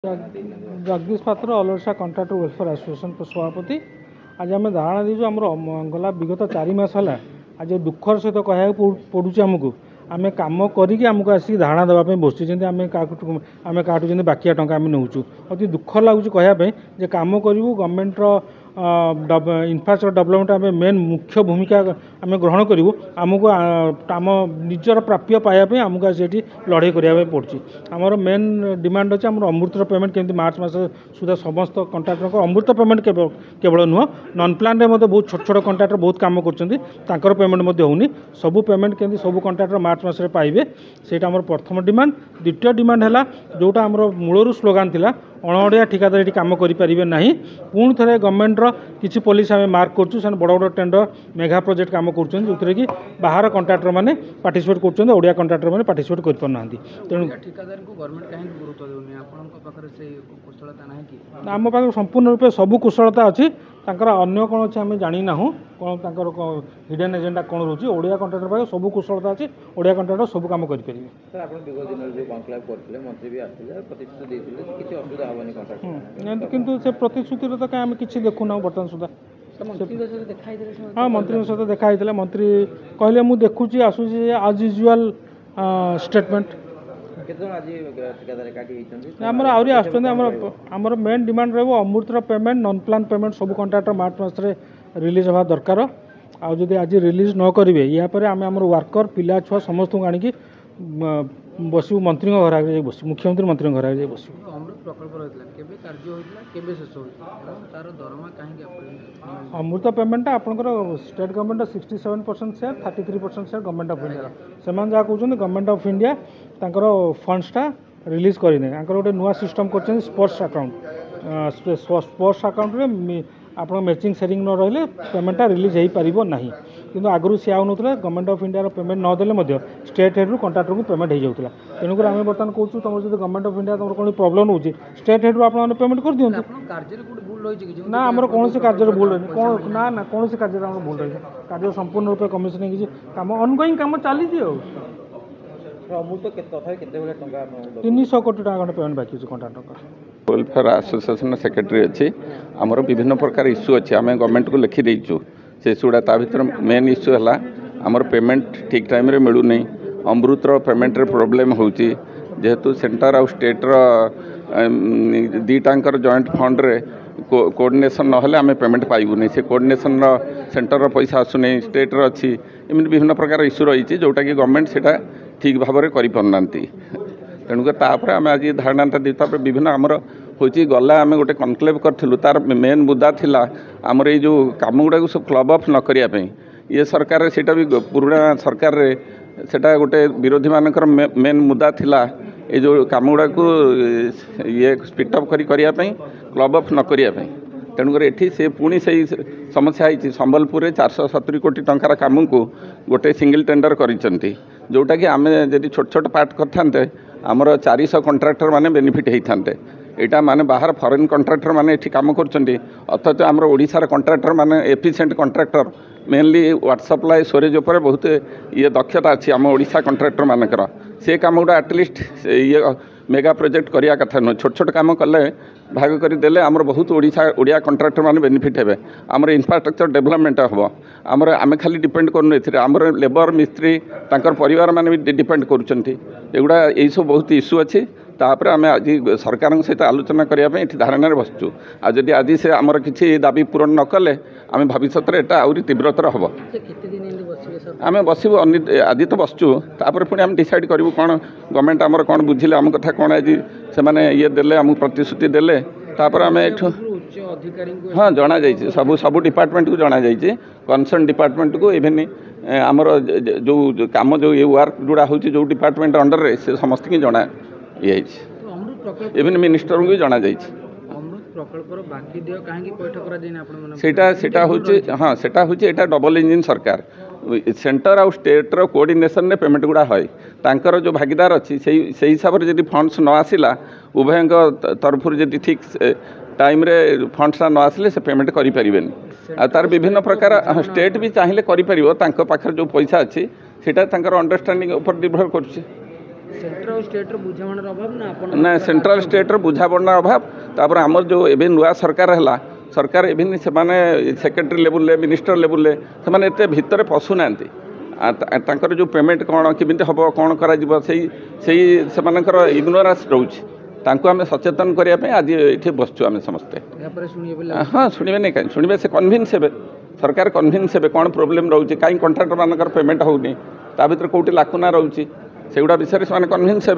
जगदीश पात्र all Odisha contractor welfare association सभापति आज आम धारणा दीजिए आमर गला विगत 4 मास है आज दुखर सहित कह पड़ूँ आमको आम कम करके आमको आसिक धारणा देवाई बसुँ जमी आम क्या बाकिया टाँग आम नौचु अति दुख लगुच कहवाई कम करूँ गवर्नमेंटर इनफ्रास्ट्रक्चर डेवलपमेंट आम मेन मुख्य भूमिका आम ग्रहण करूँ आमको आम निजर प्राप्य पाइबापी आमको आसी लड़ाई करने पड़ी आमर मेन डिमांड अच्छे आम अमृतर पेमेंट केमती मार्च मास सुधा समस्त कंट्राक्टर अमृत पेमेंट केवल नुह नन प्लान बहुत छोट छोट कंट्राक्टर बहुत कम कर पेमेंट होनी सबू पेमेंट केमती सब कंट्राक्टर मार्च मास पाइबे सेटा आमर प्रथम डिमांड द्वितीय डिमांड है जोटा आमर मूलर स्लोगान थिला अणअड़िया ठिकादार ये कम करेंगे ना पुणी थे गवर्नमेंटर किसी पॉलिसी आम मार्क कर बड़ बड़ टेंडर मेगा प्रोजेक्ट कम कर कि बाहर कंट्राक्टर मैंने पार्टिसिपेट कर ओडिया कंट्राक्टर मैंने पार्टिसिपेट कर पारना तेणु आम पाखे संपूर्ण रूपे सबू कुशलता अच्छी अन्य कौन अच्छे आम जानी ना कौन हिडन एजेंडा कौन रोचे ओडिया कंट्राक्टर पाखे सबू कुशलता अच्छी ओडिया कंट्राक्टर सब कम करेंगे किंतु से प्रतिश्रुति तो कहीं आम कि देखुना बर्तमान सुधा हाँ मंत्री सहित देखाई मंत्री कहले मुझे देखुची आसूसी आज यूजुआल स्टेटमेंट आमर आहरी आसमर मेन डिमांड रही Amritsar payment none plan payment सब कंट्राक्टर मार्च मास रिलीज हवा दरकार आदि आज रिलीज न करेंगे यापर आम आम वर्कर पिला छुआ समस्त को आणिकी बसू मंत्री घर आगे बस मुख्यमंत्री मंत्री घर आगे बस अमृत पेमेंट आपंकर state government 67% share 33% share government of India से जहाँ कहते गवर्नमेंट ऑफ इंडिया तांकर फंड्सटा रिलीज करने गोटे नुआ सिस्टम कर स्पोर्ट्स अकाउंट आप मैचिंग सेरिंग न रही पेमेंटा रिलीज हो पार ना कि आगुरी सी आउन गवर्नमेंट ऑफ इंडिया पेमेंट नदेले स्टेट हेड्रु कंट्राक्टर को पेमेंट हो जाऊला तेणुक आम बर्तमान कहूँ तुम जो गवर्नमेंट ऑफ इंडिया तुम कौन प्रोब्लेम होती स्टेट हेड्रु आप पेमेंट कर दिखाँ ना आमर कौन कार्य भूल रही ना ना कौन कार्य भूल रही कार्य संपूर्ण रूप कमिशनिंग कम अनगोइंग कम चली 300 कोटी खंडे पेमेंट बाकी कंट्राक्टर वेलफेयर एसोसिएशन सेक्रेटरी अच्छी आमर विभिन्न प्रकार इश्यू अच्छे आम गवर्नमेंट को लिखि देचु से इश्यूटा ता भर मेन इश्यू है आमर पेमेंट ठीक टाइम मिलू नहीं अमृतर पेमेंट रे प्रोब्लेम होची जेहेतु सेंटर आउ स्टेटर दीटांकर जॉइंट फंड रे कोऑर्डिनेशन नहले आम पेमेंट पाइबू नहीं से कोऑर्डिनेशन सेंटर पैसा आसुनी स्टेटर अच्छी एमती विभिन्न प्रकार इश्यू रही जोटा कि गवर्नमेंट सेटा ठीक भाव में करना तेणुक तापर आम आज धारणाटा दी विभिन्न आमर हूँ गला आम गोटे कनक्लेव करूँ तार मेन मुद्दा थिला आमर ये जो कम गुड़ा सब क्लब अफ न करने ये सरकार सेटा भी पुराना सरकार रे सेटा गोटे विरोधी मानकर मेन मुद्दा थिला ये जो कम गुड़ा को ये स्पीडअप करने क्लब अफ न करने तेणुकर एठी से पुणी से समस्या है संबलपुर में 470 कोटी टंकार काम को गोटे सिंगल टेंडर करिसेंती जोटा कि आम जब छोट छोट पार्ट करते आमर 400 कंट्राक्टर माने बेनिफिट होते यहाँ माने बाहर फॉरेन कंट्राक्टर माने एठी काम करछंती अथच आमर ओडिशार कंट्राक्टर माने efficient contractor mainly water supply storage उपर बहुत ये दक्षता अच्छी आम ओडिशा कंट्राक्टर मानकर से काम गुड़ा एटलिस्ट ये मेगा प्रोजेक्ट करिया कथा नुह छोट छोट काम कले भाग करदेले आमर बहुत ओडिया कंट्राक्टर माने बेनिफिट हेबे आमर इंफ्रास्ट्रक्चर डेवलपमेंट हम आमर आम खाली डिपेंड करूँ आमर लेबर मिस्त्री तांकर परिवार माने भी डिपेंड करुँच एगुड़ा यही सब बहुत इश्यू अच्छी तापर आम आज सरकार सहित आलोचना करने धारणा बसचु आदि आज से आमर किसी दाबी पूरण न कले आम भविष्य में यहाँ आहरी तीव्रतर हम आम बसबू आज तो बसचु तापर पुणी आम डिसाइड करूँ कौन गवर्नमेंट आमर कौन बुझिले आम कथा कौन आज से ये देले आम प्रतिश्रुति देले तापर आम एठू हाँ जना जाइए सब सब डिपार्टमेंट को जना जाइए कनसर्न डिपार्टमेंट को इवेन आमर जो काम जो ये वर्क जोड़ा हो जो डिपार्टमेंट अंडर रे से समस्त की जना ये इवेन मिनिस्टर को भी जना जाइए सेटा होची हाँ सेटा होची एटा डबल इंजिन सरकार सेंटर आउ स्टेटर कोऑर्डिनेशन ने पेमेंट गुड़ा है तांकर जो भागीदार अच्छी से हिसाब से जब फंड्स न आसला उभय तरफ जब ठीक टाइम रे फंड्स न आसिले से पेमेंट करें तार विभिन्न प्रकार स्टेट भी चाहिए करें पाखर जो पैसा अच्छी सेटा अंडरस्टैंडिंग ऊपर निर्भर कर सेंट्रल और स्टेट बुझामणार अभाव ना सेंट्रल स्टेट बुझामणार अभाव तापर आमर जो एबे नुआ सरकार है सरकार इभिन से सेक्रेटरी लेवल मिनिस्टर लेवल से एत भितर पशुना तांकर जो पेमेंट कौन केमी हम कौन कर इग्नोरांस रोचे तांको आम सचेतन करने आज ये बसचु आम समस्ते हाँ शुणे नहीं कहीं शुणे से कन्भिन्स हे सरकार कन्भिन्स हे कौन प्रोब्लेम रोचे कहीं कंट्राक्टर मानकर पेमेंट होनी ता भर कौटी लाकुना रोचे से गुड़ा विषय से कन्भिन्स हे।